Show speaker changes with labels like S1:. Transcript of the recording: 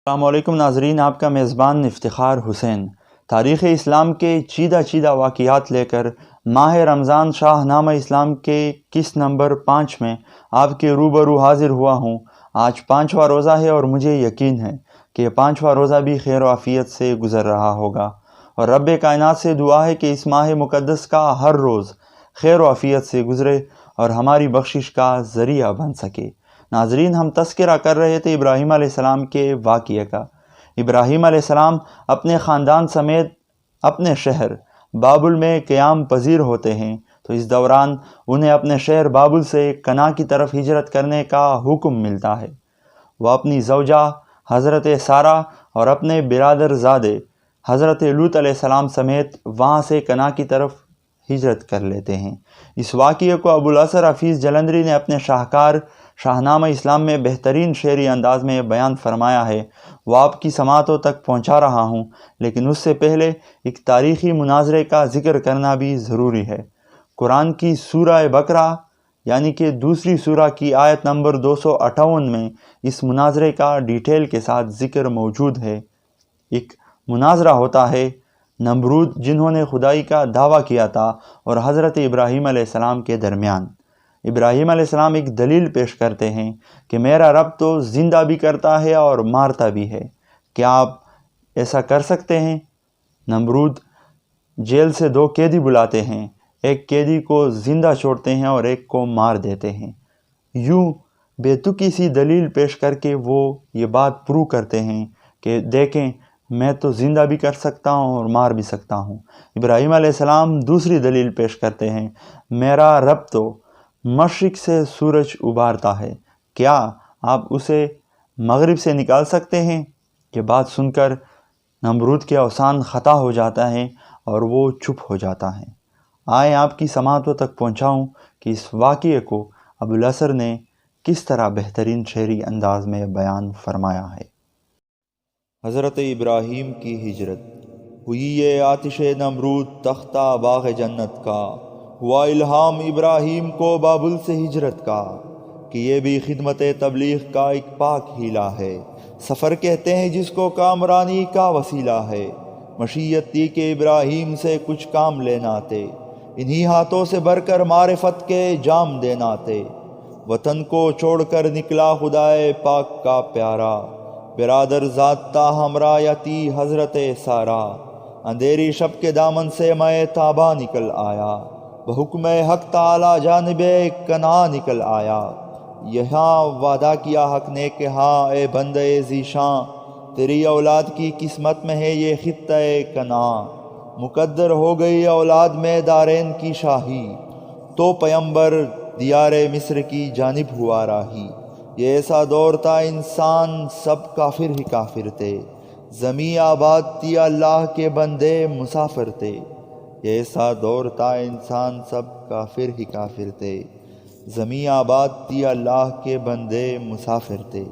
S1: السلام علیکم ناظرین، آپ کا میزبان افتخار حسین تاریخ اسلام کے چیدہ واقعات لے کر ماہ رمضان شاہ نامہ اسلام کے قسط نمبر 5 میں آپ کے روبرو حاضر ہوا ہوں۔ آج 5واں روزہ ہے اور مجھے یقین ہے کہ یہ 5واں روزہ بھی خیر و عافیت سے گزر رہا ہوگا، اور رب کائنات سے دعا ہے کہ اس ماہ مقدس کا ہر روز خیر و عافیت سے گزرے اور ہماری بخشش کا ذریعہ بن سکے۔ ناظرین، ہم تذکرہ کر رہے تھے ابراہیم علیہ السلام کے واقعے کا۔ ابراہیم علیہ السلام اپنے خاندان سمیت اپنے شہر بابل میں قیام پذیر ہوتے ہیں، تو اس دوران انہیں اپنے شہر بابل سے کنا کی طرف ہجرت کرنے کا حکم ملتا ہے۔ وہ اپنی زوجہ حضرت سارہ اور اپنے برادر زادے حضرت لوط علیہ السلام سمیت وہاں سے کنا کی طرف ہجرت کر لیتے ہیں۔ اس واقعے کو ابو الاثر حفیظ جلندری نے اپنے شاہکار شاہنامہ اسلام میں بہترین شعری انداز میں بیان فرمایا ہے، وہ آپ کی سماعتوں تک پہنچا رہا ہوں، لیکن اس سے پہلے ایک تاریخی مناظرے کا ذکر کرنا بھی ضروری ہے۔ قرآن کی سورہ بقرہ یعنی کہ دوسری سورہ کی آیت نمبر 258 میں اس مناظرے کا ڈیٹیل کے ساتھ ذکر موجود ہے۔ ایک مناظرہ ہوتا ہے نمرود، جنہوں نے خدائی کا دعویٰ کیا تھا، اور حضرت ابراہیم علیہ السلام کے درمیان۔ ابراہیم علیہ السلام ایک دلیل پیش کرتے ہیں کہ میرا رب تو زندہ بھی کرتا ہے اور مارتا بھی ہے، کیا آپ ایسا کر سکتے ہیں؟ نمرود جیل سے 2 قیدی بلاتے ہیں، ایک قیدی کو زندہ چھوڑتے ہیں اور ایک کو مار دیتے ہیں۔ یوں بے تکی سی دلیل پیش کر کے وہ یہ بات پروو کرتے ہیں کہ دیکھیں، میں تو زندہ بھی کر سکتا ہوں اور مار بھی سکتا ہوں۔ ابراہیم علیہ السلام دوسری دلیل پیش کرتے ہیں، میرا رب تو مشرق سے سورج ابھارتا ہے، کیا آپ اسے مغرب سے نکال سکتے ہیں؟ یہ بات سن کر نمرود کے اوسان خطا ہو جاتا ہے اور وہ چپ ہو جاتا ہے۔ آئیں آپ کی سماعتوں تک پہنچاؤں کہ اس واقعے کو ابو الاثر نے کس طرح بہترین شعری انداز میں بیان فرمایا ہے۔ حضرت ابراہیم کی ہجرت ہوئی یہ آتش نمرود تختہ باغ جنت کا، ہوا الہام ابراہیم کو بابل سے ہجرت کا، کہ یہ بھی خدمت تبلیغ کا ایک پاک ہیلا ہے، سفر کہتے ہیں جس کو کامرانی کا وسیلہ ہے، مشیت تھی کہ ابراہیم سے کچھ کام لینا تھے، انہی ہاتھوں سے بھر کر معرفت کے جام دینا تھے، وطن کو چھوڑ کر نکلا خدائے پاک کا پیارا، برادر ذات تا ہمراہ یتی حضرت سارہ، اندھیری شب کے دامن سے میں تابہ نکل آیا، بحکم حق تعالی جانب کنا نکل آیا، یہاں وعدہ کیا حق نے کہ ہاں اے بندے ذیشاں، تیری اولاد کی قسمت میں ہے یہ خطہ کنا، مقدر ہو گئی اولاد میں دارین کی شاہی، تو پیمبر دیار مصر کی جانب ہوا راہی، یہ ایسا دور تھا انسان سب کافر ہی کافر تھے، زمیں آباد تھی اللہ کے بندے مسافر تھے، یہ ایسا دور تھا انسان سب کافر ہی کافر تھے، زمیں آباد تھی اللہ کے بندے مسافر تھے۔